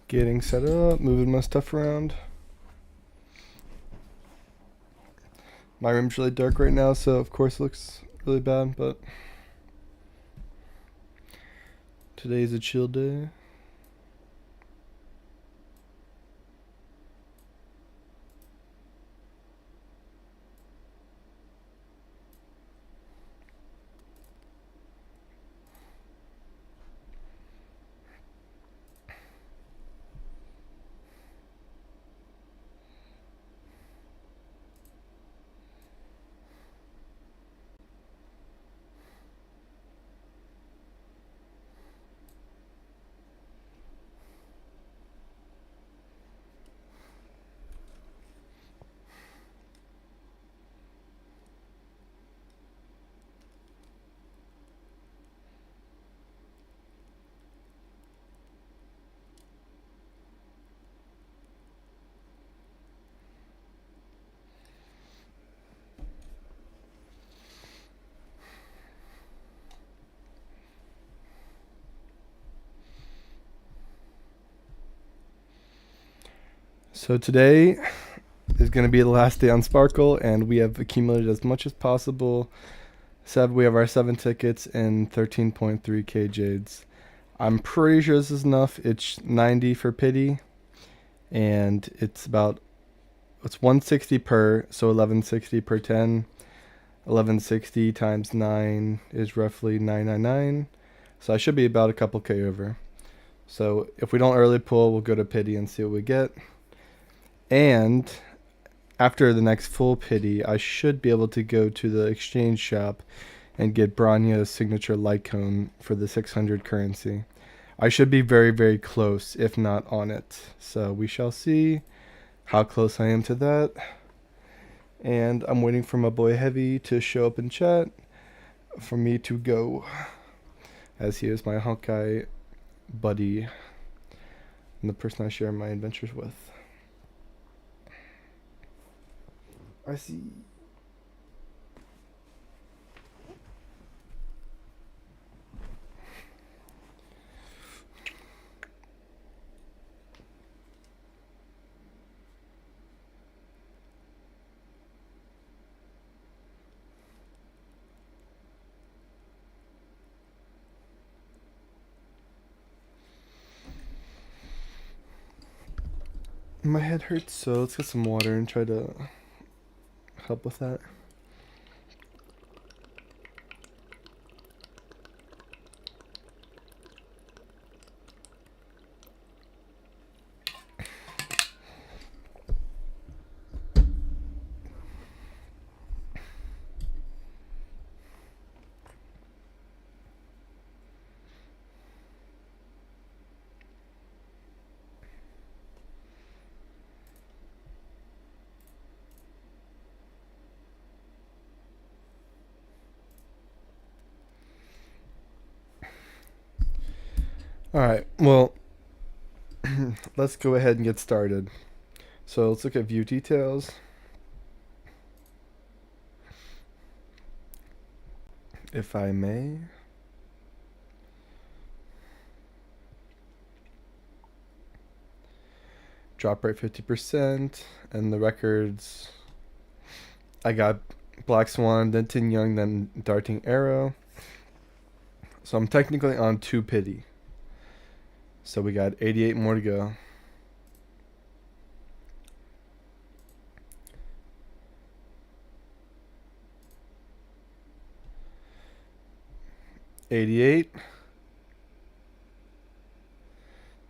Getting set up, moving my stuff around. My room's really dark right now, so of course it looks really bad, but today's a chill day. So today is going to be the last day on Sparkle, and we have accumulated as much as possible. We have our 7 tickets and 13.3k jades. I'm pretty sure this is enough. It's 90 for pity, and it's 160 per, so 1160 per 10. 1160 times 9 is roughly 999. So I should be about a couple k over. So if we don't early pull, we'll go to pity and see what we get. And after the next full pity, I should be able to go to the exchange shop and get Branya's signature light cone for the 600 currency. I should be very, very close, if not on it. So we shall see how close I am to that. And I'm waiting for my boy Heavy to show up in chat for me to go, as he is my Honkai buddy and the person I share my adventures with. I see. My head hurts, so let's get some water and try to help with that. Alright, well, let's go ahead and get started. So let's look at view details. If I may. Drop rate 50%, and the records, I got Black Swan, then Tin Young, then Darting Arrow. So I'm technically on 2 pity. So we got 88 more to go. $88.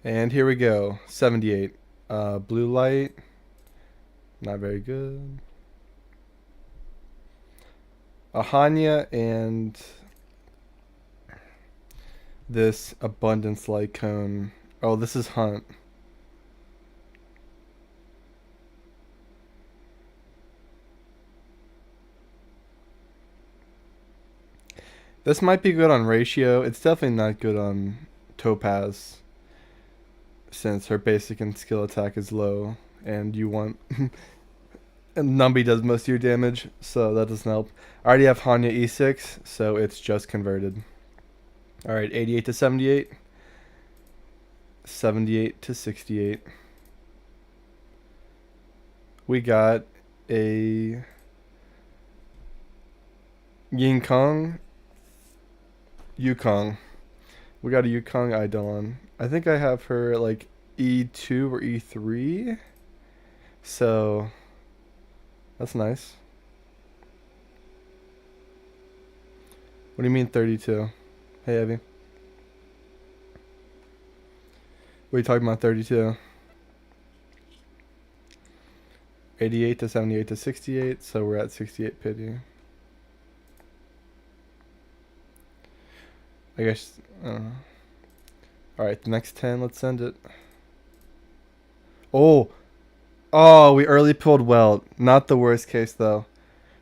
And here we go. 78. Blue light. Not very good. Ahanya and this abundance light cone. Oh, this is Hunt. This might be good on ratio. It's definitely not good on Topaz, since her basic and skill attack is low, and you want and Numby does most of your damage, so that doesn't help. I already have Hanya E6, so it's just converted. Alright, 88 to 78. 78 to 68. We got a Yingkong Yukong. We got a Yukong Eidolon. I think I have her like E2 or E3. So that's nice. What do you mean 32? Hey, Evie. What are you talking about, 32? 88 to 78 to 68, so we're at 68 pity. I guess, I don't know. Alright, the next 10, let's send it. Oh! Oh, we early pulled Welt. Not the worst case, though.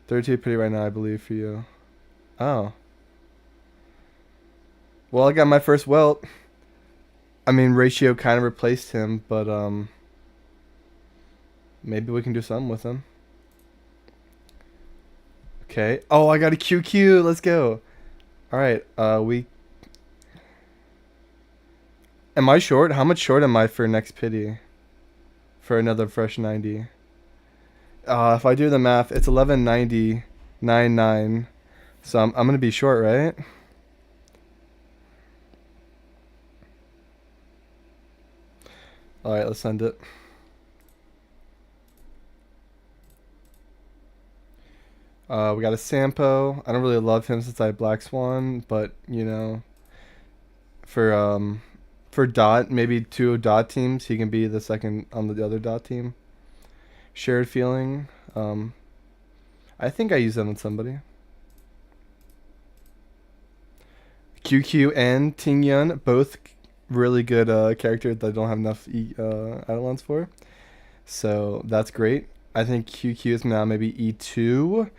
32 pity right now, I believe, for you. Oh. Well, I got my first Welt. I mean, Ratio kind of replaced him, but, maybe we can do something with him. Okay. Oh, I got a QQ. Let's go. Alright, we... Am I short? How much short am I for next pity? For another fresh 90. If I do the math, it's 1190.99. So I'm going to be short, right? Alright, let's send it. We got a Sampo. I don't really love him since I have Black Swan, but, you know, for Dot, maybe 2 Dot teams, he can be the second on the other Dot team. Shared Feeling. I think I use that on somebody. QQ and Tingyun, both really good characters that I don't have enough Eidolons for. So that's great. I think QQ is now maybe E2.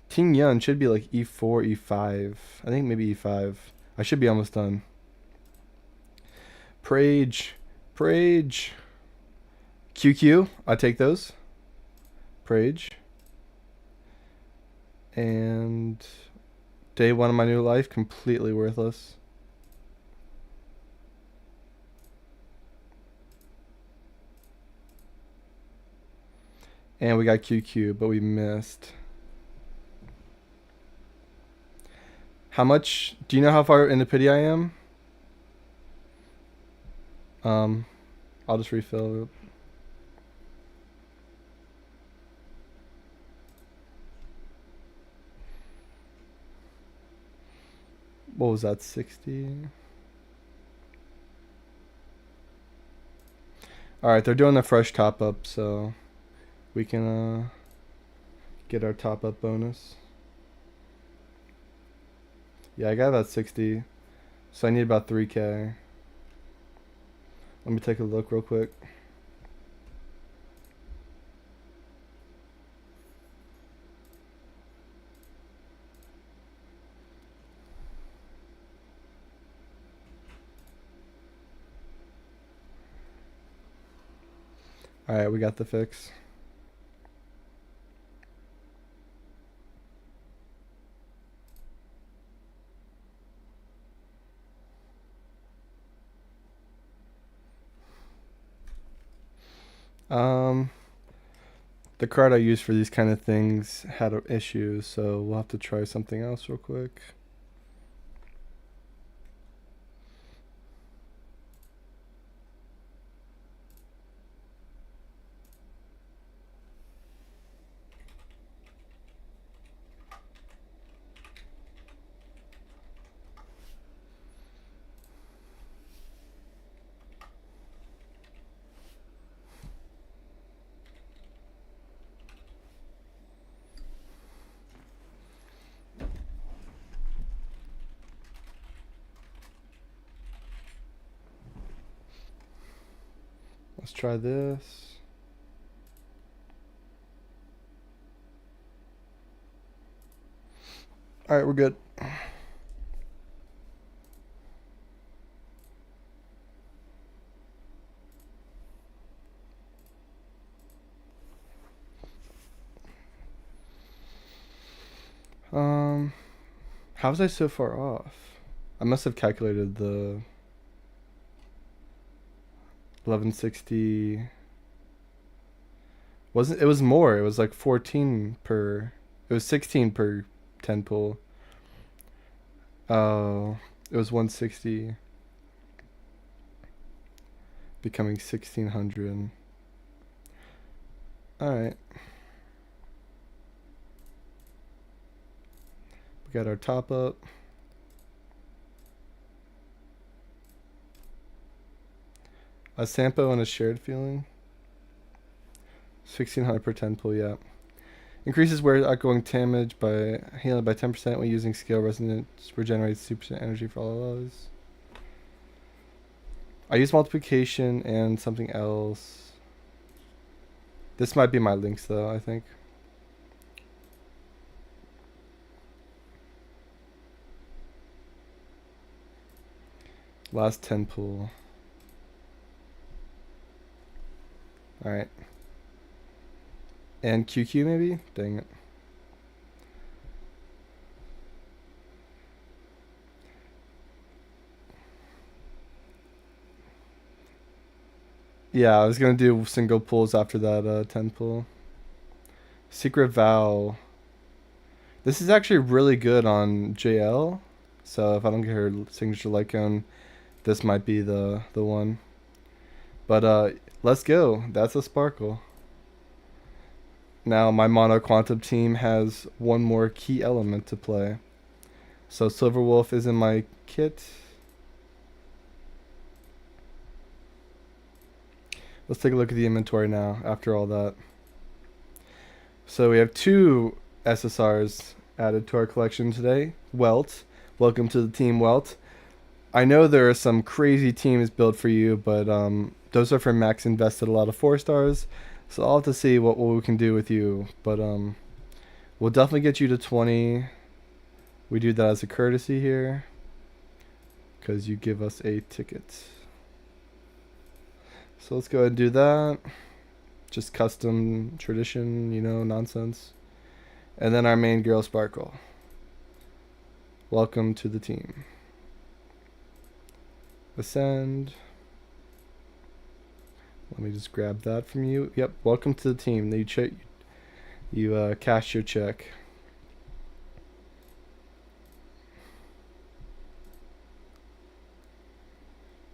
Tingyun should be like E4, E5. I think maybe E5. I should be almost done. Prage. QQ, I take those. Prage. And day 1 of my new life, completely worthless. And we got QQ, but we missed. How much? Do you know how far into pity I am? I'll just refill it. What was that, 60? Alright, they're doing a fresh top up, so we can get our top up bonus. Yeah, I got about 60, so I need about 3k. Let me take a look real quick. Alright, we got the fix. The card I use for these kind of things had issues, so we'll have to try something else real quick. Let's try this. Alright, we're good. How was I so far off? I must have calculated the... 1160. Wasn't it was more. It was like 14 per. It was 16 per 10 pull. Oh, it was 160 becoming 1600. All right. We got our top up. A Sampo and a shared feeling. 1600 per 10 pull, yeah. Increases wear outgoing damage by healing by 10% when using scale resonance. Regenerates 2% energy for all others. I use multiplication and something else. This might be my links though, I think. Last 10 pull. Alright. And QQ maybe? Dang it. Yeah, I was gonna do single pulls after that 10 pull. Secret Vow. This is actually really good on JL. So if I don't get her signature LiveCount, this might be the one. But let's go. That's a sparkle. Now my mono quantum team has one more key element to play. So Silver Wolf is in my kit. Let's take a look at the inventory now after all that. So we have 2 SSRs added to our collection today. Welt. Welcome to the team, Welt. I know there are some crazy teams built for you, but those are for max invested a lot of 4 stars. So I'll have to see what we can do with you. But we'll definitely get you to 20. We do that as a courtesy here, because you give us a ticket. So let's go ahead and do that. Just custom tradition, you know, nonsense. And then our main girl Sparkle. Welcome to the team. Ascend. Let me just grab that from you. Yep, welcome to the team. You cash your check.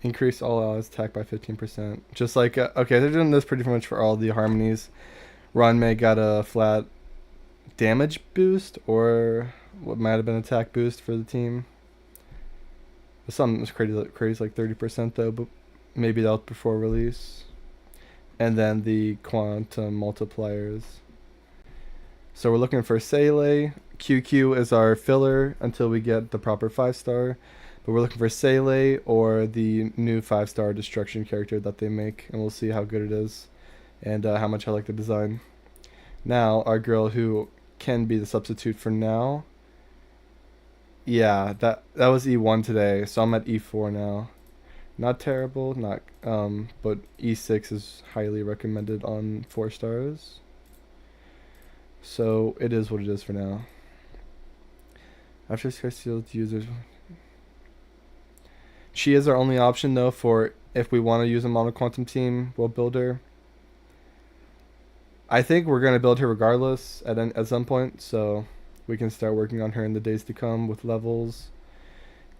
Increase all allies attack by 15%. Just like, okay, they're doing this pretty much for all the harmonies. Ron May got a flat damage boost, or what might have been attack boost for the team. Something was crazy like 30% though, but maybe that was before release. And then the quantum multipliers. So we're looking for Seele. QQ is our filler until we get the proper 5-star. But we're looking for Seele or the new 5-star destruction character that they make. And we'll see how good it is and how much I like the design. Now, our girl who can be the substitute for now. Yeah, that was E1 today, so I'm at E4 now. Not terrible, but E6 is highly recommended on 4 stars. So it is what it is for now. After sealed users, she is our only option though for if we want to use a mono quantum team. We'll build her. I think we're gonna build her regardless at some point, so we can start working on her in the days to come with levels.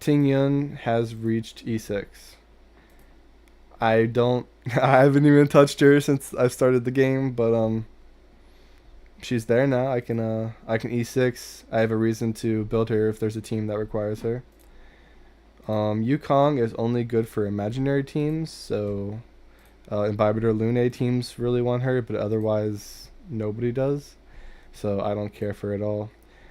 Ting Yun has reached E6. I haven't even touched her since I started the game, but she's there now. I can E6. I have a reason to build her if there's a team that requires her. Yukong is only good for imaginary teams, so Imbibitor Lune teams really want her, but otherwise nobody does. So I don't care for it at all.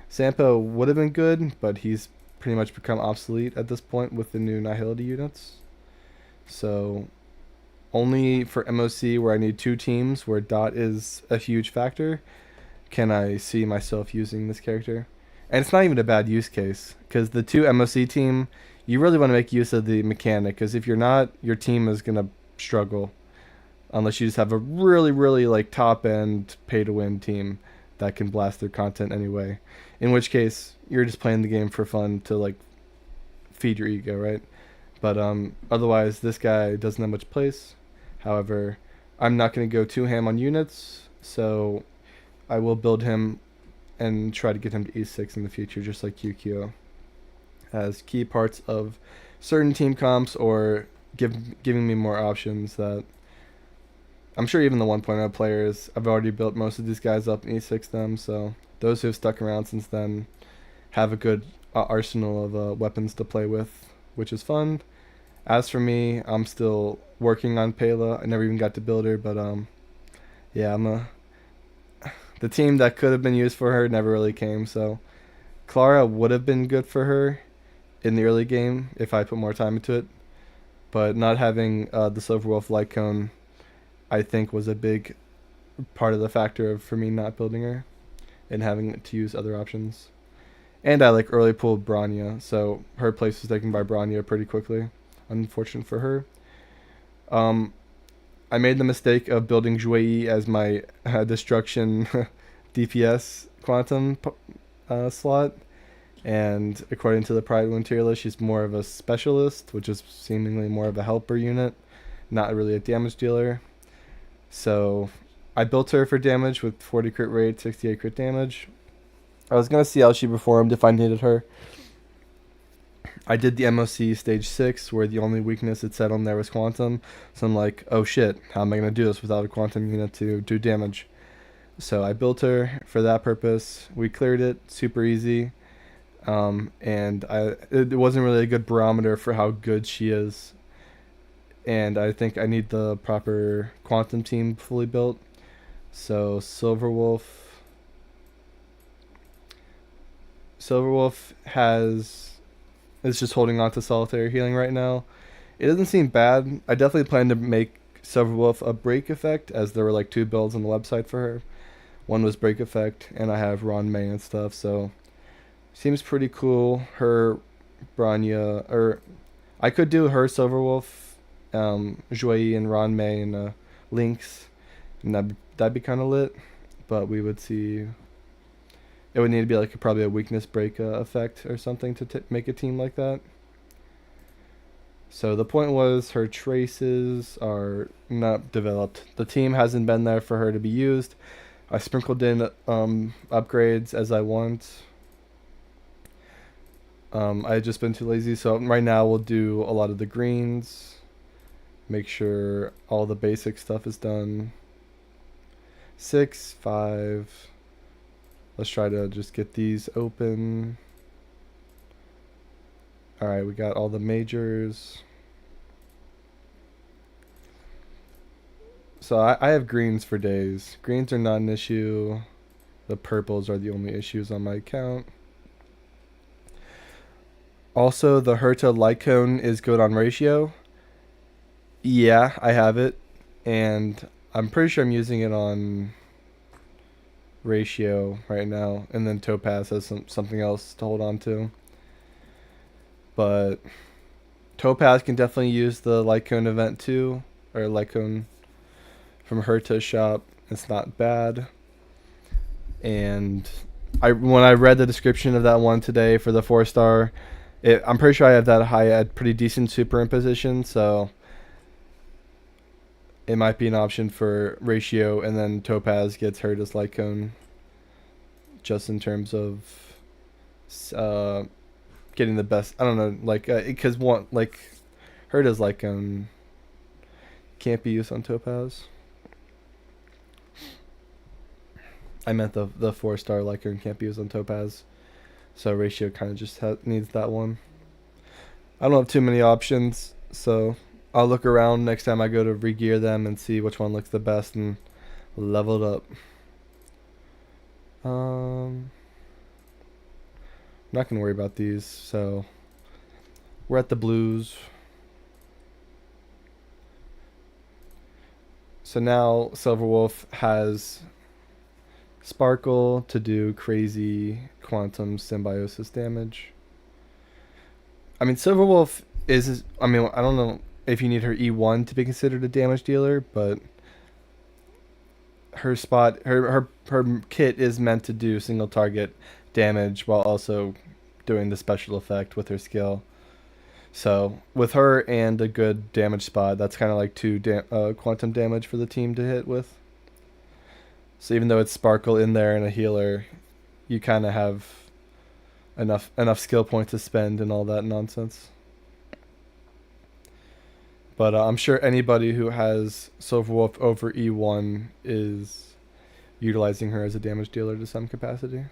Sampo would have been good, but he's pretty much become obsolete at this point with the new Nihility units. So only for MOC where I need 2 teams, where dot is a huge factor, can I see myself using this character. And it's not even a bad use case, because the 2 MOC team, you really want to make use of the mechanic, because if you're not, your team is going to struggle. Unless you just have a really, really like top-end pay-to-win team that can blast their content anyway. In which case, you're just playing the game for fun to like feed your ego, right? But otherwise, this guy doesn't have much place. However, I'm not going to go too ham on units, so I will build him and try to get him to E6 in the future, just like QQ, as key parts of certain team comps or giving me more options that I'm sure even the 1.0 players, I've already built most of these guys up and E6 them, so those who have stuck around since then have a good arsenal of weapons to play with, which is fun. As for me, I'm still working on Pela. I never even got to build her, but yeah, the team that could have been used for her never really came, so Clara would have been good for her in the early game if I put more time into it, but not having the Silverwolf light cone, I think, was a big part of the factor for me not building her and having to use other options. And I like early pulled Branya, so her place was taken by Branya pretty quickly. Unfortunate for her. I made the mistake of building Jui as my destruction DPS quantum slot, and according to the Pride Wound tier list, she's more of a specialist, which is seemingly more of a helper unit, not really a damage dealer. So I built her for damage with 40 crit rate, 68 crit damage. I was going to see how she performed if I needed her. I did the MOC stage 6, where the only weakness it said on there was quantum. So I'm like, oh shit, how am I going to do this without a quantum unit to do damage? So I built her for that purpose. We cleared it super easy. And it wasn't really a good barometer for how good she is. And I think I need the proper quantum team fully built. So Silverwolf is just holding on to solitary healing right now. It doesn't seem bad. I definitely plan to make Silverwolf a break effect, as there were like 2 builds on the website for her. One was break effect, and I have Ron May and stuff, so seems pretty cool. Her Branya, or I could do her Silverwolf, Joy and Ron May and Lynx, and that'd be kind of lit. But we would see. It would need to be like probably a weakness break effect or something to make a team like that. So the point was, her traces are not developed. The team hasn't been there for her to be used. I sprinkled in upgrades as I want. I've just been too lazy, so right now we'll do a lot of the greens. Make sure all the basic stuff is done. 6, 5. Let's try to just get these open. Alright, we got all the majors. So I have greens for days. Greens are not an issue. The purples are the only issues on my account. Also, the Herta light cone is good on ratio. Yeah, I have it. And I'm pretty sure I'm using it on ratio right now. And then Topaz has something else to hold on to. But Topaz can definitely use the light cone event too. Or light cone from Herta's shop. It's not bad. And when I read the description of that one today for the 4-star, I'm pretty sure I have that high at pretty decent superimposition, so it might be an option for ratio, and then Topaz gets Herta's light cone, just in terms of getting the best. I don't know, like because Herta's light cone can't be used on Topaz. I meant the 4-star light cone can't be used on Topaz. So ratio kind of just needs that one. I don't have too many options, so I'll look around next time I go to regear them and see which one looks the best and level it up. I'm not going to worry about these, so we're at the blues. So now Silverwolf has Sparkle to do crazy quantum symbiosis damage. I mean, Silverwolf is, I don't know if you need her E1 to be considered a damage dealer, but her kit is meant to do single target damage while also doing the special effect with her skill. So with her and a good damage spot, that's kind of like two quantum damage for the team to hit with. So even though it's Sparkle in there and a healer, you kind of have enough skill points to spend and all that nonsense. But I'm sure anybody who has Silverwolf over E1 is utilizing her as a damage dealer to some capacity.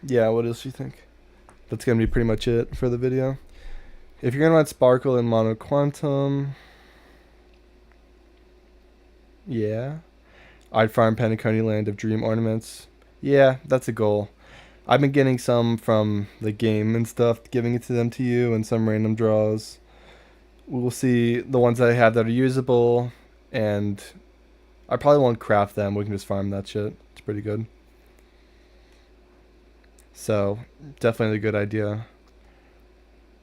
Yeah, what else do you think? That's going to be pretty much it for the video. If you're going to want Sparkle and Mono Quantum, yeah. I'd farm Penacony Land of Dream Ornaments. Yeah, that's a goal. I've been getting some from the game and stuff, giving it to them to you, and some random draws. We'll see the ones that I have that are usable, and I probably won't craft them. We can just farm that shit. It's pretty good. So, definitely a good idea.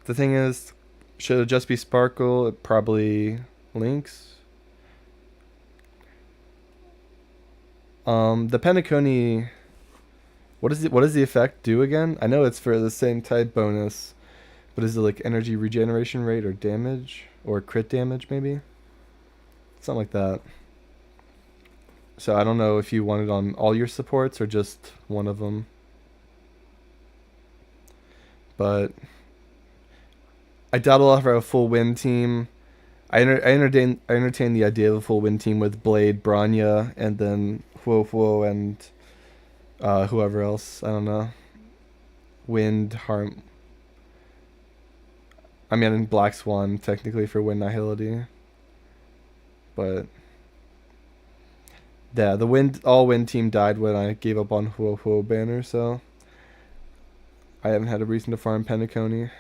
The thing is, should it just be Sparkle? It probably links. The Penacony, what does the effect do again? I know it's for the same type bonus, but is it like energy regeneration rate or damage or crit damage maybe? Something like that. So I don't know if you want it on all your supports or just one of them. But I doubt I'll have a full win team. I entertain the idea of a full win team with Blade, Bronya, and then Huo and whoever else. I don't know. Wind, Harm. I mean, Black Swan technically for Wind Nihility. But yeah, the all wind team died when I gave up on Huo banner, so I haven't had a reason to farm Penacony.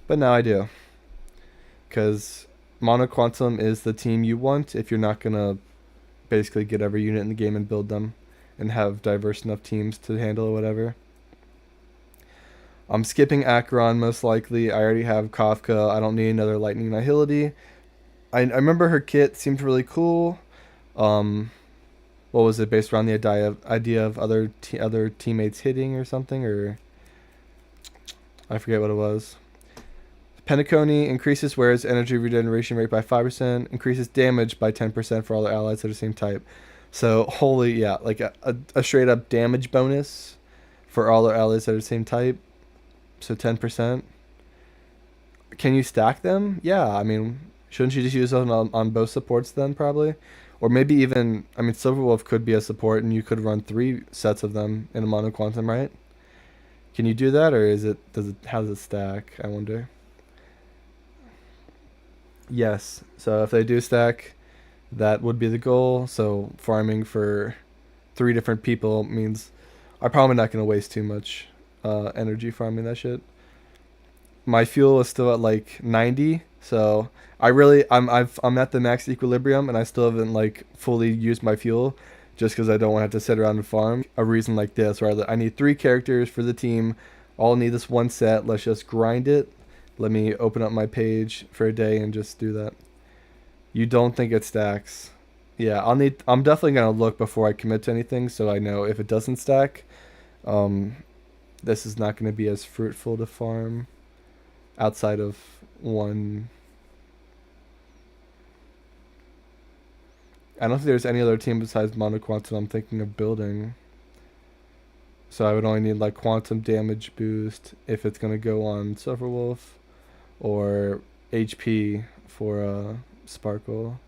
But now I do. Because Mono Quantum is the team you want if you're not going to basically get every unit in the game and build them and have diverse enough teams to handle whatever. I'm skipping Acheron most likely. I already have Kafka. I don't need another Lightning Nihility. I remember her kit seemed really cool. What was it, based around the idea of other teammates hitting or something, or I forget what it was. Penacony increases Ware's energy regeneration rate by 5%, increases damage by 10% for all their allies of the same type. So holy, yeah, like a straight up damage bonus for all their allies that are the same type. So 10%. Can you stack them? Yeah, I mean, shouldn't you just use them on both supports then, probably? Or maybe even, I mean, Silverwolf could be a support and you could run 3 sets of them in a Mono Quantum, right? Can you do that, or how does it stack, I wonder? Yes, so if they do stack, that would be the goal. So farming for 3 different people means I'm probably not going to waste too much energy farming that shit. My fuel is still at like 90, so I'm at the max equilibrium, and I still haven't like fully used my fuel, just because I don't want to have to sit around and farm. A reason like this, where I need 3 characters for the team, all need this one set. Let's just grind it. Let me open up my page for a day and just do that. You don't think it stacks? Yeah, I'm definitely gonna look before I commit to anything, so I know if it doesn't stack, this is not gonna be as fruitful to farm outside of one. I don't think there's any other team besides Mono Quantum I'm thinking of building. So I would only need like quantum damage boost if it's gonna go on Silverwolf, or HP for Sparkle.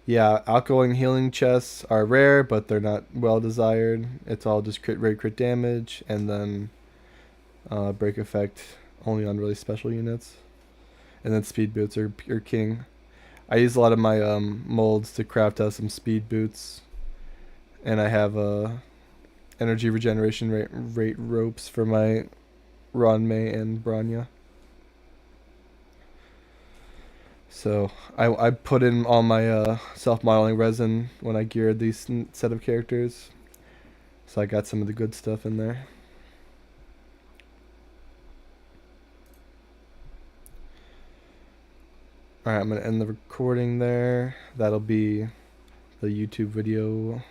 Yeah, outgoing healing chests are rare, but they're not well desired. It's all just crit damage, and then break effect only on really special units. And then speed boots are king. I use a lot of my molds to craft out some speed boots, and I have energy regeneration rate ropes for my Ranmei and Bronya. So I put in all my self-modeling resin when I geared these set of characters. So I got some of the good stuff in there. Alright, I'm going to end the recording there. That'll be the YouTube video.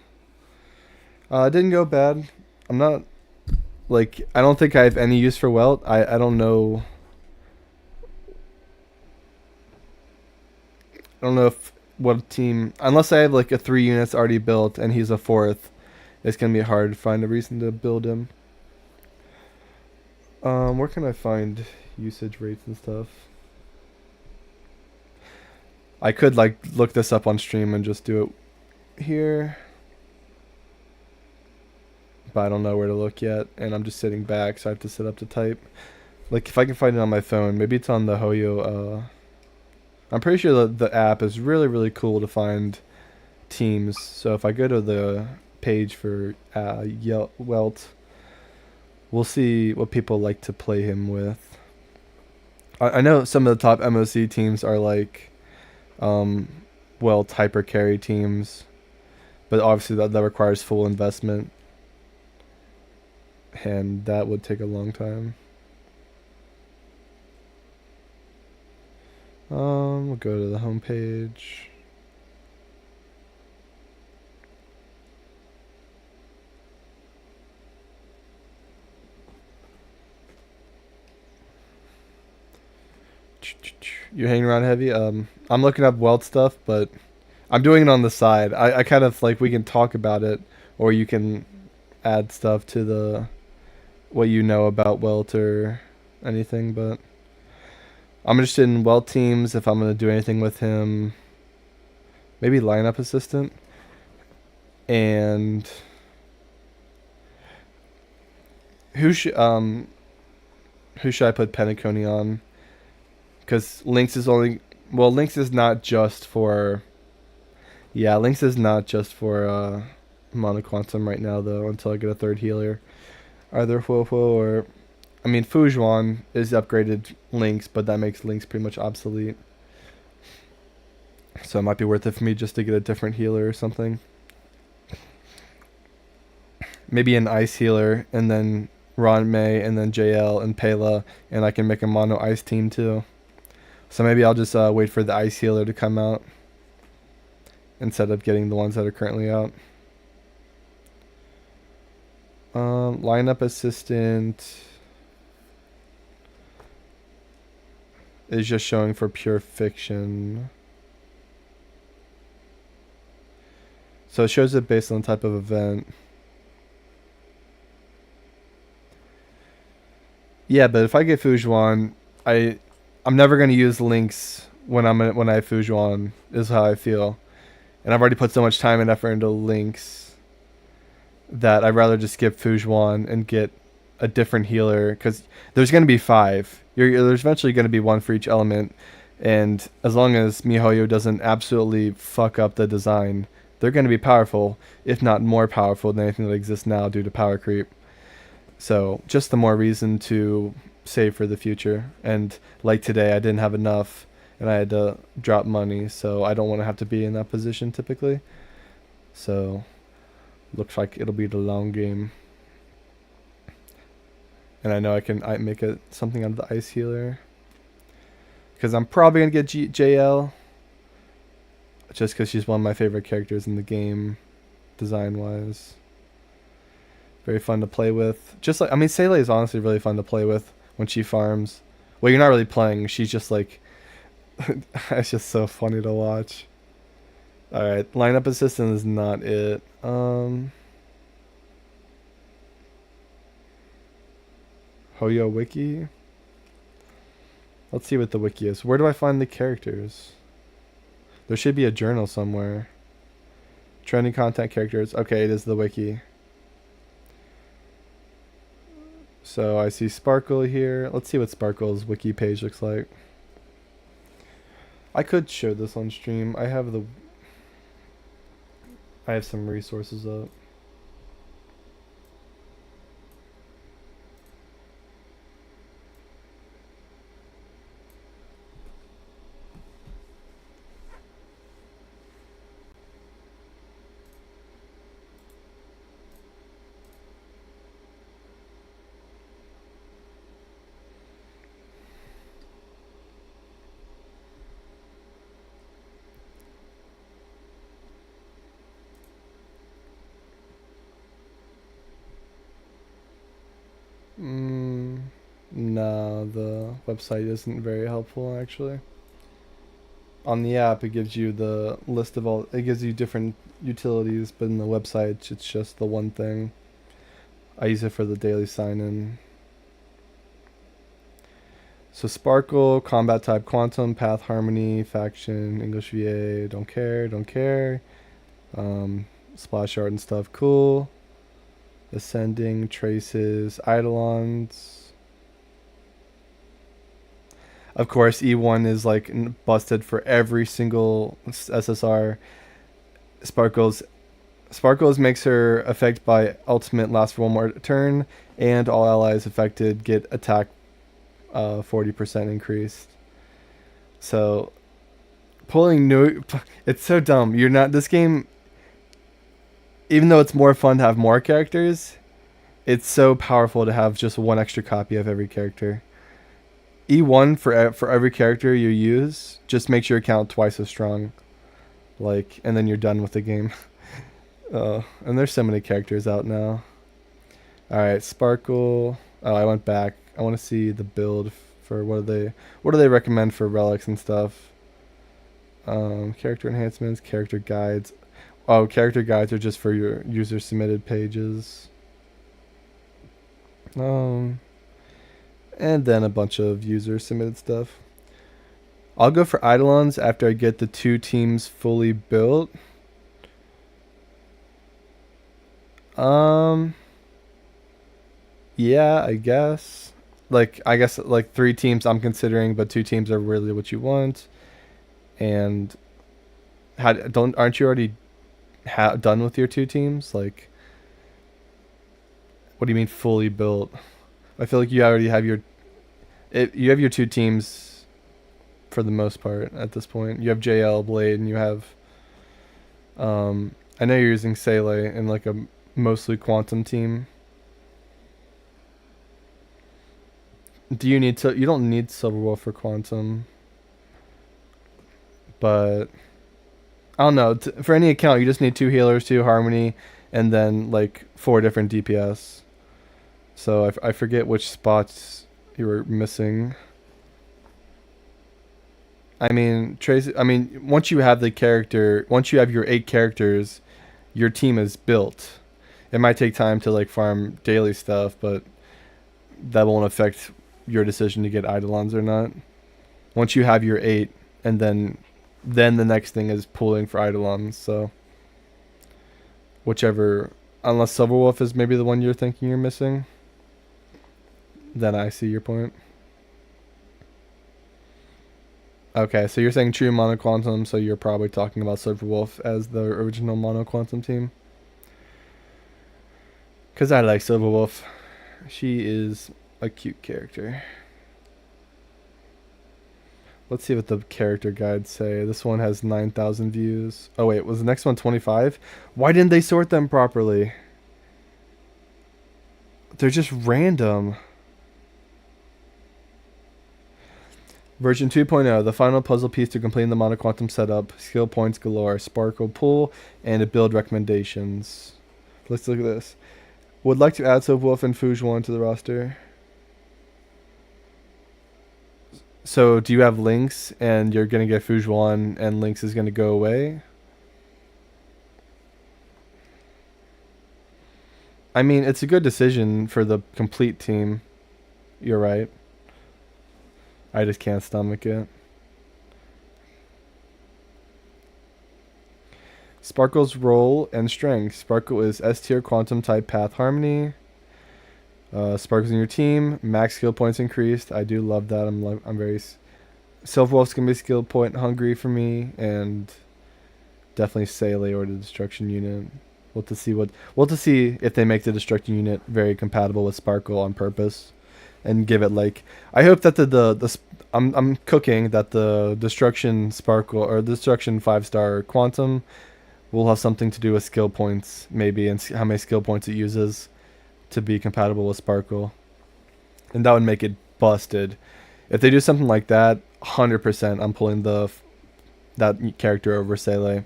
It didn't go bad. I'm not like I don't think I have any use for Welt. I don't know. I don't know if what team unless I have like a 3 units already built and he's a fourth, it's gonna be hard to find a reason to build him. Where can I find usage rates and stuff? I could like look this up on stream and just do it here. But I don't know where to look yet, and I'm just sitting back, so I have to sit up to type. Like if I can find it on my phone, maybe it's on the Hoyo. I'm pretty sure that the app is really really cool to find teams. So if I go to the page for Welt, we'll see what people like to play him with. I know some of the top MOC teams are like, Welt hyper carry teams, but obviously that requires full investment, and that would take a long time. We'll go to the home page. You're hanging around heavy. I'm looking up Welt stuff, but I'm doing it on the side. I kind of like we can talk about it, or you can add stuff to the what you know about Welt or anything. But I'm interested in Welt teams if I'm gonna do anything with him. Maybe lineup assistant. And who should I put Penacony on? Because Lynx is only Lynx is not just for Lynx is not just for Mono Quantum right now though until I get a third healer. Either Huohuo or I mean Fujuan is upgraded Lynx, but that makes Lynx pretty much obsolete. So it might be worth it for me just to get a different healer or something. Maybe an ice healer and then Ron May and then JL and Pela, and I can make a mono ice team too. So maybe I'll just wait for the ice healer to come out instead of getting the ones that are currently out. Lineup assistant is just showing for pure fiction. So it shows it based on the type of event. Yeah, but if I get Fujuan, I'm never gonna use Lynx when I have Fujuan, is how I feel. And I've already put so much time and effort into Lynx that I'd rather just skip Fujuan and get a different healer, because there's going to be 5. There's eventually going to be one for each element, and as long as MiHoYo doesn't absolutely fuck up the design, they're going to be powerful, if not more powerful than anything that exists now due to power creep. So just the more reason to save for the future. And like today, I didn't have enough, and I had to drop money, so I don't want to have to be in that position typically. So looks like it'll be the long game. And I know I make something out of the ice healer, because I'm probably going to get JL, just because she's one of my favorite characters in the game, design-wise. Very fun to play with. Just like, I mean, Seele is honestly really fun to play with when she farms. Well, you're not really playing. She's just like, it's just so funny to watch. Alright, lineup assistant is not it. Hoyo Wiki. Let's see what the wiki is. Where do I find the characters? There should be a journal somewhere. Trending content characters. Okay, it is the wiki. So I see Sparkle here. Let's see what Sparkle's wiki page looks like. I could show this on stream. I have some resources up. website isn't very helpful actually. On the app, it gives you the list of all. It gives you different utilities, but in the website, it's just the one thing. I use it for the daily sign-in. So Sparkle, Combat Type, Quantum, Path, Harmony, Faction, English VA, don't care. Splash art and stuff, cool. Ascending, Traces, Eidolons. Of course, E1 is like busted for every single SSR. Sparkles makes her effect by ultimate lasts for one more turn, and all allies affected get attack 40% increased. So pulling new, it's so dumb. You're not this game. Even though it's more fun to have more characters, it's so powerful to have just one extra copy of every character. E1 for every character you use just makes your account twice as strong. Like, and then you're done with the game. And there's so many characters out now. Alright, Sparkle. Oh, I went back. I want to see the build for what do they recommend for relics and stuff. Character enhancements, character guides. Oh, character guides are just for your user submitted pages. And then a bunch of user submitted stuff. I'll go for Eidolons after I get the 2 teams fully built. Yeah, I guess. I guess 3 teams I'm considering, but 2 teams are really what you want. And aren't you already done with your 2 teams? Like, what do you mean fully built? I feel like you already have you have your 2 teams for the most part at this point. You have JL Blade and you have I know you're using Sele in like a mostly quantum team. You don't need Silverwolf for quantum. But I don't know. For any account, you just need 2 healers, 2 harmony, and then like 4 different DPS. So I forget which spots you were missing. I mean, once you have your 8 characters, your team is built. It might take time to like farm daily stuff, but that won't affect your decision to get Eidolons or not. Once you have your 8, and then the next thing is pulling for Eidolons. So whichever, unless Silverwolf is maybe the one you're thinking you're missing, then I see your point. Okay, so you're saying true mono quantum, so you're probably talking about Silverwolf as the original mono quantum team. Because I like Silverwolf. She is a cute character. Let's see what the character guides say. This one has 9,000 views. Oh wait, was the next one 25? Why didn't they sort them properly? They're just random. Version 2.0, the final puzzle piece to complete the monoquantum setup, skill points galore, Sparkle pool, and a build recommendations. Let's look at this. Would like to add Silverwolf and Fouge1 to the roster. So do you have Lynx and you're going to get Fouge1 and Lynx is going to go away? I mean, it's a good decision for the complete team. You're right. I just can't stomach it. Sparkle's role and strength. Sparkle is S tier quantum type path harmony. Sparkle's in your team. Max skill points increased. I do love that. I'm very. Silverwolf's gonna be skill point hungry for me, and definitely Sele or the destruction unit. We'll have to see if they make the destruction unit very compatible with Sparkle on purpose. And give it like, I hope that I'm cooking that the destruction Sparkle or the destruction 5-star quantum will have something to do with skill points maybe, and how many skill points it uses to be compatible with Sparkle, and that would make it busted. If they do something like that, 100% I'm pulling that character over Sele.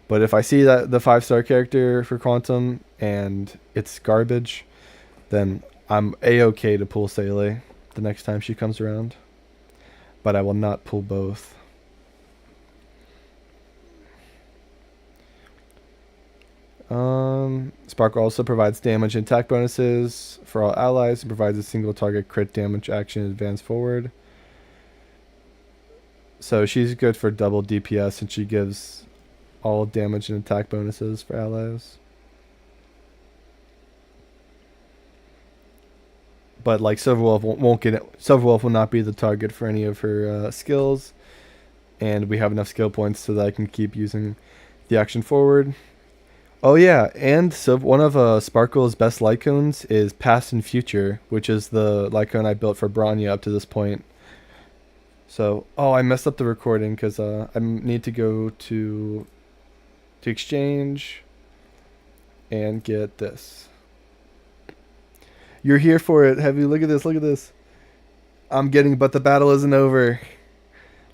But if I see that the 5-star character for quantum and it's garbage, then I'm a-okay to pull Sele. the next time she comes around. But I will not pull both. Sparkle also provides damage and attack bonuses for all allies and provides a single target crit damage action advance forward. So she's good for double DPS and she gives all damage and attack bonuses for allies. But like Silverwolf won't get it. Silverwolf will not be the target for any of her skills, and we have enough skill points so that I can keep using the action forward. Oh yeah, and so one of Sparkle's best Lycones is Past and Future, which is the Lycone I built for Bronya up to this point. So, I messed up the recording because I need to go to exchange and get this. You're here for it, Heavy. Look at this. Look at this. I'm getting, but the battle isn't over.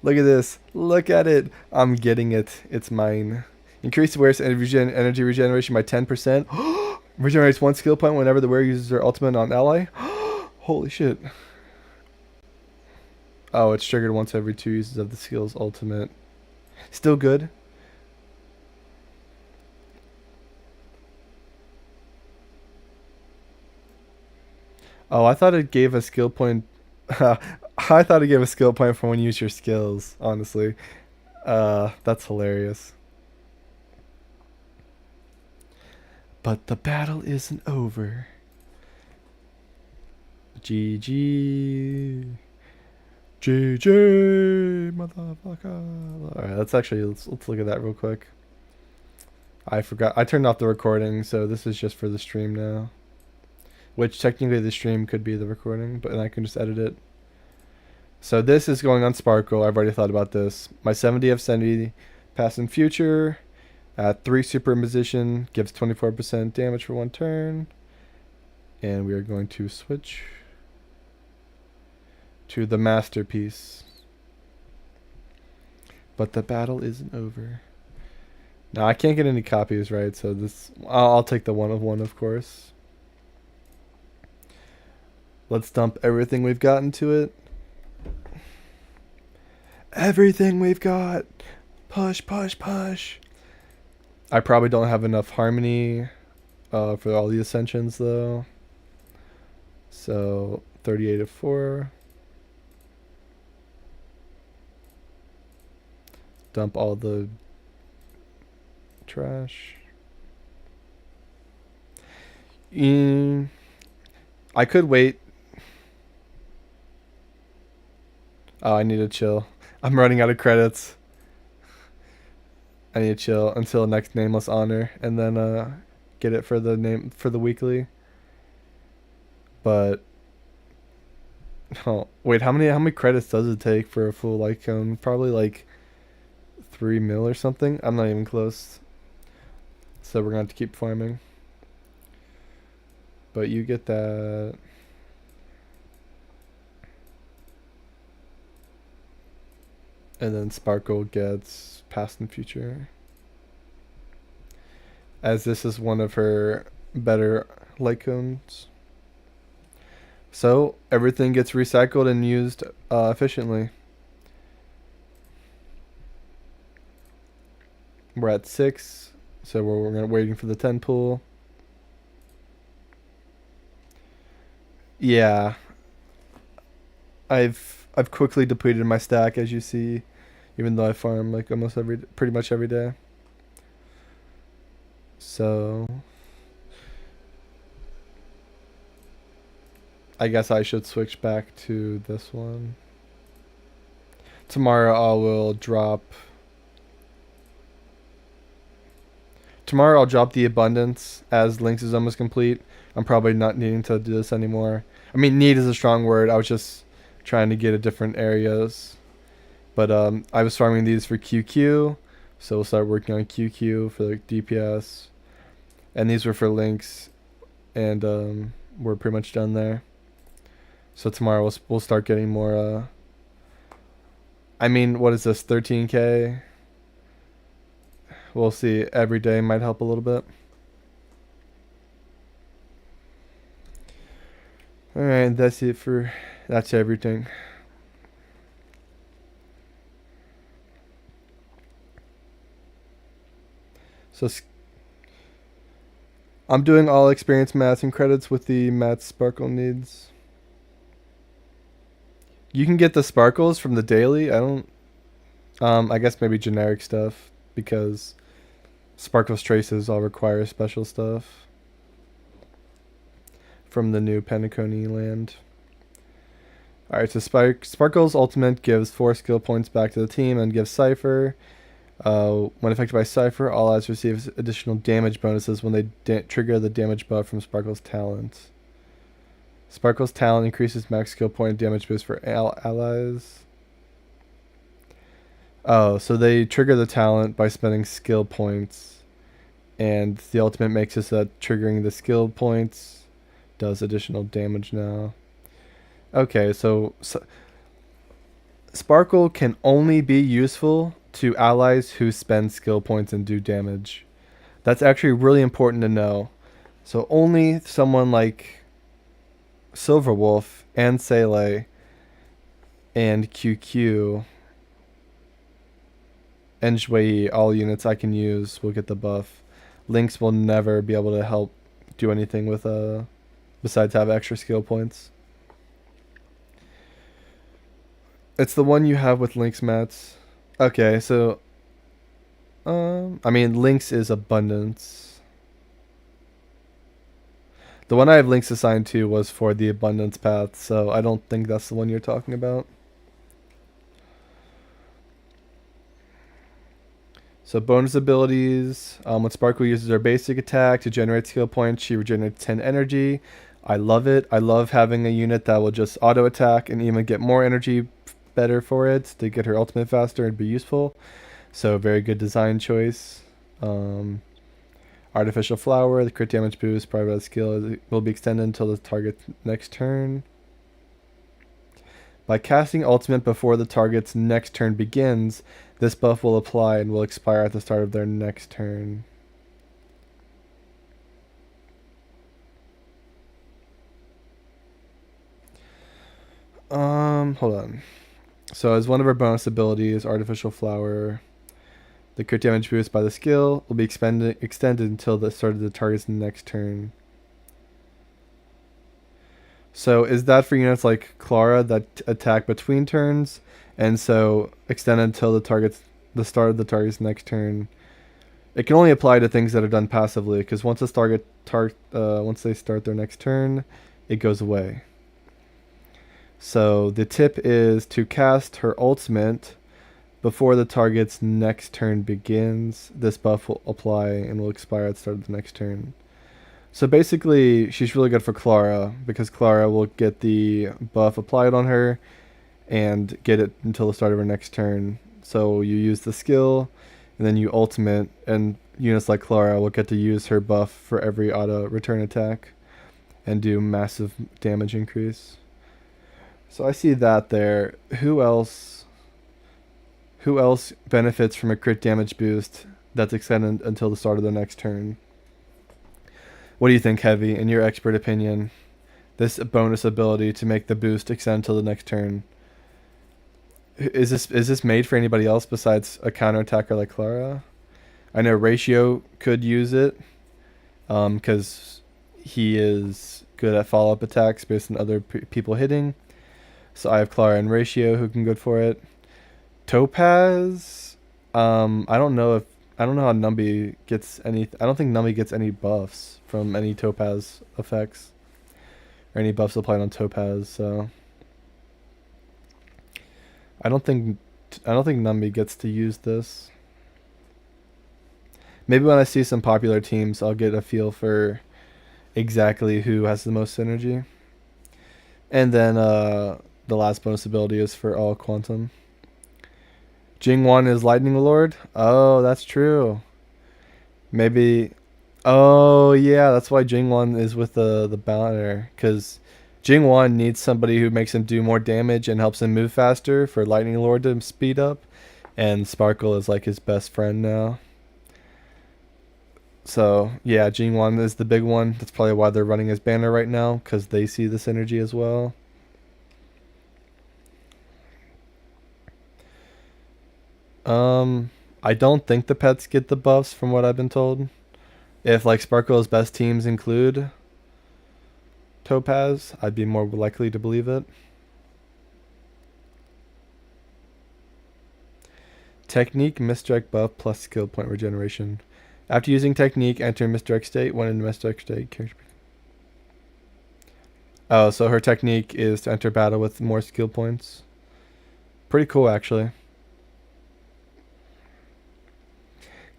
Look at this. Look at it. I'm getting it. It's mine. Increase the wearer's energy regeneration by 10%. Regenerates 1 skill point whenever the wearer uses her ultimate on ally. Holy shit. Oh, it's triggered once every 2 uses of the skill's ultimate. Still good. Oh, I thought it gave a skill point. I thought it gave a skill point for when you use your skills, honestly. That's hilarious. But the battle isn't over. GG. GG, motherfucker. Alright, let's look at that real quick. I forgot. I turned off the recording, so this is just for the stream now. Which technically the stream could be the recording, but I can just edit it. So this is going on Sparkle. I've already thought about this. My 70 of 70 Past and Future at 3 superimposition gives 24% damage for 1 turn. And we are going to switch to the Masterpiece. But the battle isn't over. Now I can't get any copies, right? So this I'll take the 1 of 1, of course. Let's dump everything we've got into it. Everything we've got. Push, push, push. I probably don't have enough harmony for all the ascensions though. So 38 of 4. Dump all the trash. I could wait. Oh, I need to chill. I'm running out of credits. I need to chill until next Nameless Honor, and then get it for the weekly. But wait, how many credits does it take for a full Lycone? Probably like 3 mil or something. I'm not even close. So we're gonna have to keep farming. But you get that. And then Sparkle gets Past and Future. As this is one of her better Lycones. So everything gets recycled and used efficiently. We're at 6. So we're waiting for the 10 pool. Yeah. I've quickly depleted my stack, as you see, even though I farm like pretty much every day. So I guess I should switch back to this one. Tomorrow I'll drop the abundance as Lynx is almost complete. I'm probably not needing to do this anymore. I mean, need is a strong word. I was just trying to get at different areas. But I was farming these for QQ, so we'll start working on QQ for the DPS. And these were for Lynx, and we're pretty much done there. So tomorrow we'll start getting more. I mean, what is this? 13K. We'll see. Every day might help a little bit. Alright, that's it for That's everything. So I'm doing all experience mats and credits with the mats sparkle needs. You can get the sparkles from the daily. I don't. I guess maybe generic stuff because sparkles traces all require special stuff from the new Penacony land. Alright, so Sparkle's ultimate gives 4 skill points back to the team and gives Cypher. When affected by Cypher, all allies receive additional damage bonuses when they trigger the damage buff from Sparkle's talent. Sparkle's talent increases max skill point damage boost for allies. Oh, so they trigger the talent by spending skill points. And the ultimate makes it so that triggering the skill points does additional damage now. Okay, so Sparkle can only be useful to allies who spend skill points and do damage. That's actually really important to know. So only someone like Silverwolf and Sele and QQ and Shui, all units I can use will get the buff. Lynx will never be able to help do anything with besides have extra skill points. It's the one you have with Lynx mats. Okay, so I mean Lynx is abundance. The one I have Lynx assigned to was for the abundance path, so I don't think that's the one you're talking about. So bonus abilities. When Sparkle uses her basic attack to generate skill points, she regenerates 10 energy. I love it. I love having a unit that will just auto attack and even get more energy better for it to get her ultimate faster and be useful. So very good design choice. Artificial Flower, the crit damage boost, private skill will be extended until the target's next turn. By casting ultimate before the target's next turn begins, this buff will apply and will expire at the start of their next turn. Hold on. So as one of our bonus abilities, Artificial Flower, the crit damage boost by the skill will be extended until the start of the target's next turn. So is that for units like Clara that attack between turns, and so extend until the start of the target's next turn? It can only apply to things that are done passively, because once once they start their next turn, it goes away. So the tip is to cast her ultimate before the target's next turn begins. This buff will apply and will expire at the start of the next turn. So basically, she's really good for Clara, because Clara will get the buff applied on her and get it until the start of her next turn. So you use the skill, and then you ultimate, and units like Clara will get to use her buff for every auto return attack and do massive damage increase. So I see that there. Who else benefits from a crit damage boost that's extended until the start of the next turn? What do you think, Heavy, in your expert opinion? This bonus ability to make the boost extend until the next turn. Is this made for anybody else besides a counterattacker like Clara? I know Ratio could use it, because he is good at follow-up attacks based on other people hitting. So I have Clara and Ratio who can go for it. Topaz, I don't know how Numby gets any. I don't think Numby gets any buffs from any Topaz effects or any buffs applied on Topaz. So I don't think Numby gets to use this. Maybe when I see some popular teams, I'll get a feel for exactly who has the most synergy. And then the last bonus ability is for all Quantum. Jingwan is Lightning Lord? Oh, that's true. Maybe. Oh, yeah, that's why Jingwan is with the banner. Because Jingwan needs somebody who makes him do more damage and helps him move faster for Lightning Lord to speed up. And Sparkle is like his best friend now. So, yeah, Jingwan is the big one. That's probably why they're running his banner right now, because they see the synergy as well. I don't think the pets get the buffs from what I've been told. If like Sparkle's best teams include Topaz, I'd be more likely to believe it. Technique misdirect buff plus skill point regeneration. After using technique, enter misdirect state. When in misdirect state, character. Oh, so her technique is to enter battle with more skill points. Pretty cool, actually.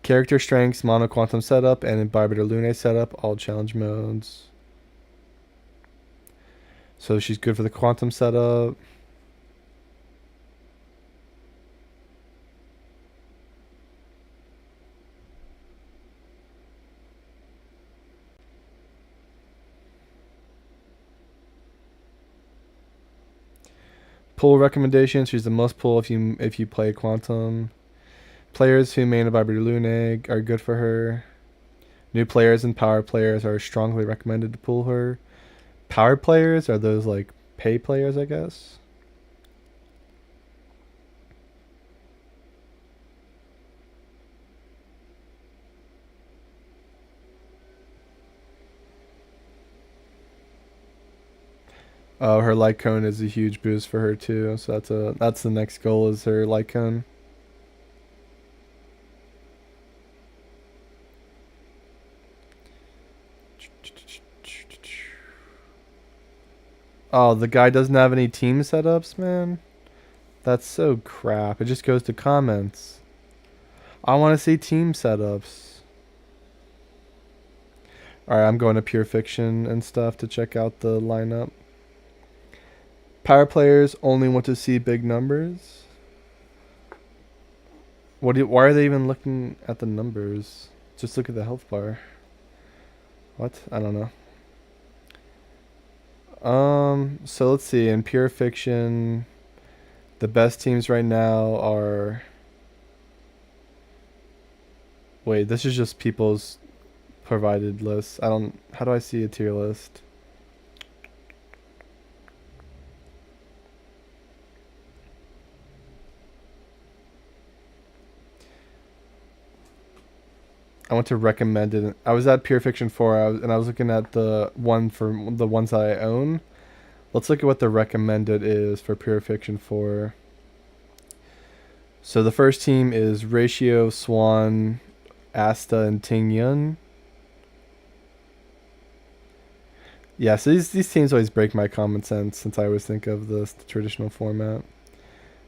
Character strengths, mono quantum setup, and Barbator Lune setup, all challenge modes. So she's good for the quantum setup. Pull recommendations. She's the most pull if you play quantum. Players who main a Barbator Lune are good for her. New players and power players are strongly recommended to pull her. Power players are those like pay players, I guess. Oh, her light cone is a huge boost for her too. So that's the next goal is her light cone. Oh, the guy doesn't have any team setups, man. That's so crap. It just goes to comments. I want to see team setups. Alright, I'm going to Pure Fiction and stuff to check out the lineup. Power players only want to see big numbers. Why are they even looking at the numbers? Just look at the health bar. What? I don't know. So let's see. In Pure Fiction, the best teams right now are. Wait, this is just people's provided lists. How do I see a tier list? I went to recommended. I was at Pure Fiction 4, and I was looking at the one for the ones that I own. Let's look at what the recommended is for Pure Fiction 4. So the first team is Ratio, Swan, Asta, and Ting Yun. Yeah, so these teams always break my common sense since I always think of the traditional format.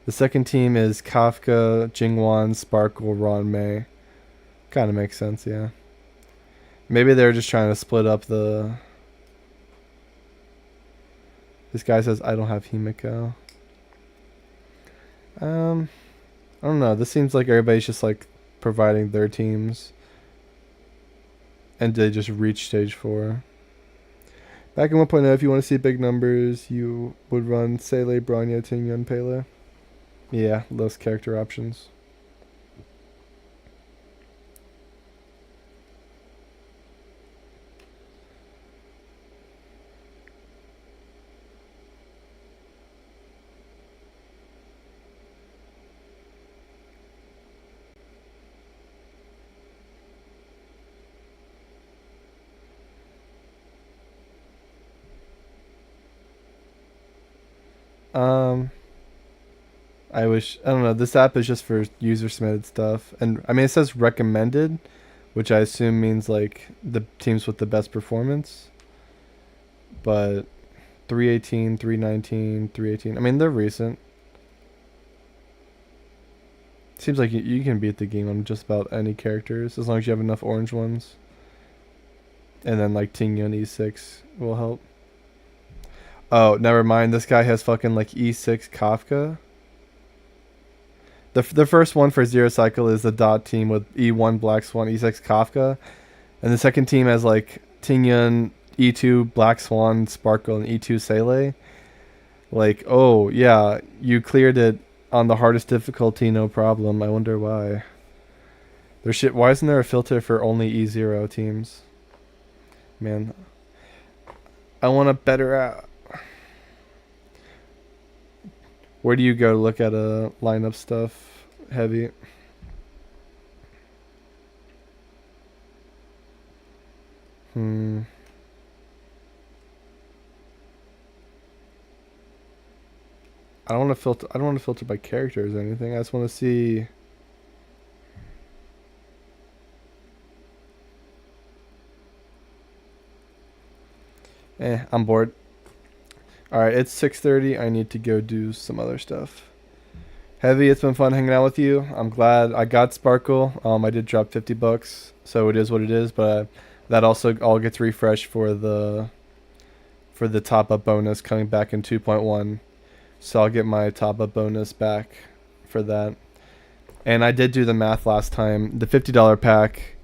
The second team is Kafka, Jingwan, Sparkle, Ron May. Kind of makes sense, yeah. Maybe they're just trying to split up the... This guy says, I don't have Himiko. I don't know. This seems like everybody's just like providing their teams. And they just reach stage 4. Back in 1.0, if you want to see big numbers, you would run Sele, Bronya, Tingyun, Pele. Yeah, less character options. I don't know, this app is just for user submitted stuff. And I mean, it says recommended, which I assume means like the teams with the best performance. But 318, 319, 318, I mean, they're recent. Seems like you can beat the game on just about any characters as long as you have enough orange ones. And then like Tingyun E6 will help. Oh, never mind. This guy has fucking like E6 Kafka. The first one for Zero Cycle is the dot team with E1 Black Swan, E6 Kafka. And the second team has like Tingyun, E2 Black Swan, Sparkle, and E2 Sele. Like, oh, yeah, you cleared it on the hardest difficulty, no problem. I wonder why. Why isn't there a filter for only E0 teams? Man, I want a better app. Where do you go to look at lineup stuff? Heavy. I don't want to filter. I don't want to filter by characters or anything. I just want to see. I'm bored. All right, it's 6:30. I need to go do some other stuff. Heavy, it's been fun hanging out with you. I'm glad I got Sparkle. I did drop $50, so it is what it is. But that also all gets refreshed for the top up bonus coming back in 2.1. So I'll get my top up bonus back for that. And I did do the math last time. The $50 pack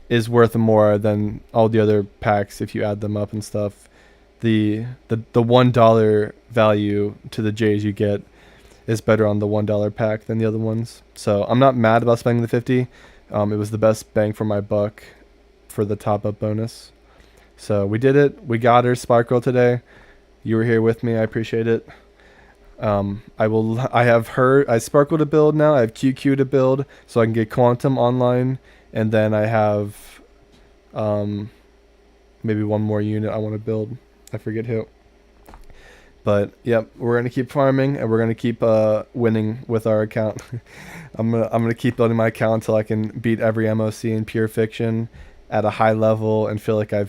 is worth more than all the other packs if you add them up and stuff. The $1 value to the J's you get is better on the $1 pack than the other ones. So I'm not mad about spending the 50. It was the best bang for my buck for the top up bonus. So we did it. We got her Sparkle today. You were here with me. I appreciate it. I have her. I Sparkle to build now. I have QQ to build, so I can get Quantum online, and then I have maybe one more unit I want to build. I forget who. But yep, we're gonna keep farming and we're gonna keep winning with our account. I'm gonna keep building my account until I can beat every MOC in Pure Fiction at a high level and feel like I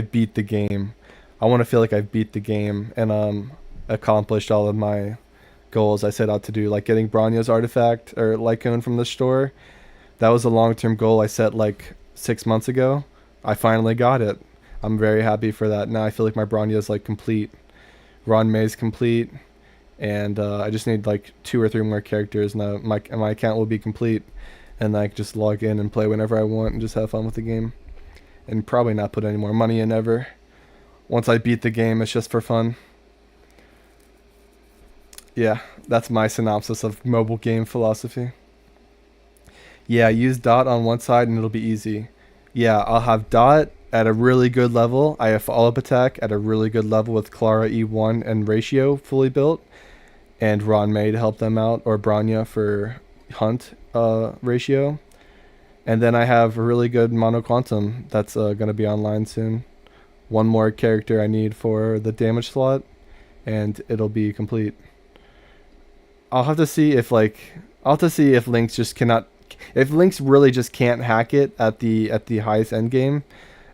beat the game. I want to feel like I've beat the game and accomplished all of my goals I set out to do, like getting Bronya's artifact or LiveCount from the store. That was a long-term goal I set like 6 months ago. I finally got it. I'm very happy for that. Now I feel like my Bronya is like complete. Ron May's complete, and I just need like 2 or 3 more characters, and my account will be complete, and I can just log in and play whenever I want and just have fun with the game, and probably not put any more money in ever. Once I beat the game, it's just for fun. Yeah, that's my synopsis of mobile game philosophy. Yeah, use Dot on one side and it'll be easy. Yeah, I'll have Dot at a really good level. I have follow-up attack at a really good level with Clara E1 and Ratio fully built, and Ron May to help them out, or Bronya for Hunt Ratio. And then I have a really good Mono Quantum that's going to be online soon. One more character I need for the damage slot, and it'll be complete. I'll have to see if Lynx just cannot. If Lynx really just can't hack it at the highest end game,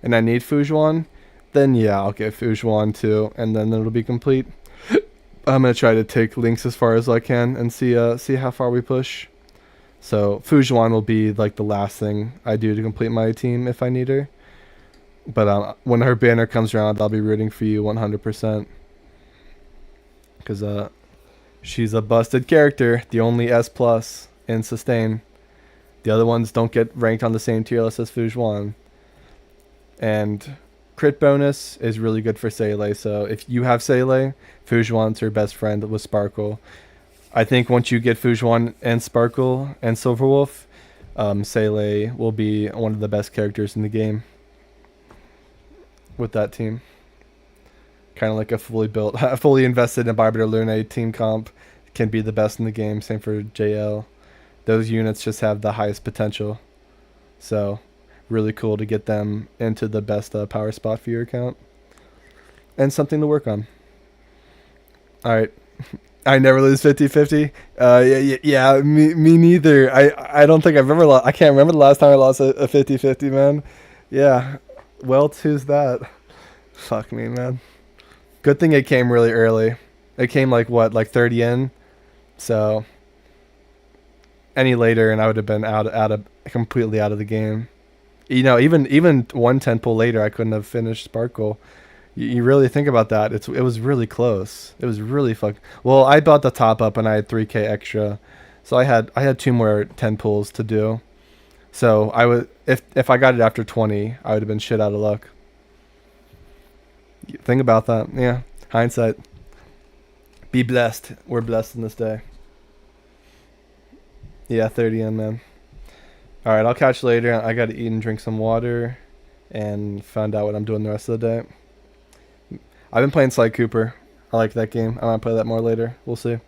and I need Fujuan, then yeah, I'll get Fujuan too, and then it'll be complete. I'm gonna try to take Lynx as far as I can and see how far we push. So Fujuan will be like the last thing I do to complete my team if I need her. But when her banner comes around, I'll be rooting for you 100%. Because she's a busted character, the only S+ in sustain. The other ones don't get ranked on the same tier list as Fujuan. And crit bonus is really good for Seele. So if you have Seele, Fujuan's her best friend with Sparkle. I think once you get Fujuan and Sparkle and Silverwolf, Seele will be one of the best characters in the game with that team. Kind of like a fully built, fully invested in Barbiter Lune team comp can be the best in the game. Same for JL. Those units just have the highest potential. So really cool to get them into the best power spot for your account. And something to work on. Alright. I never lose 50-50. Yeah, me neither. I don't think I've ever lost. I can't remember the last time I lost a 50-50, man. Yeah. Well, who's that? Fuck me, man. Good thing it came really early. It came like 30 in? So any later and I would have been completely out of the game. You know, even 110 pull later, I couldn't have finished Sparkle. You really think about that. It was really close. It was really Well, I bought the top up and I had 3K extra, so I had 2 more 10 pulls to do. So I would if I got it after 20, I would have been shit out of luck. Think about that. Yeah, hindsight. Be blessed. We're blessed in this day. Yeah, 30 in, man. All right, I'll catch you later. I got to eat and drink some water and find out what I'm doing the rest of the day. I've been playing Sly Cooper. I like that game. I might play that more later. We'll see.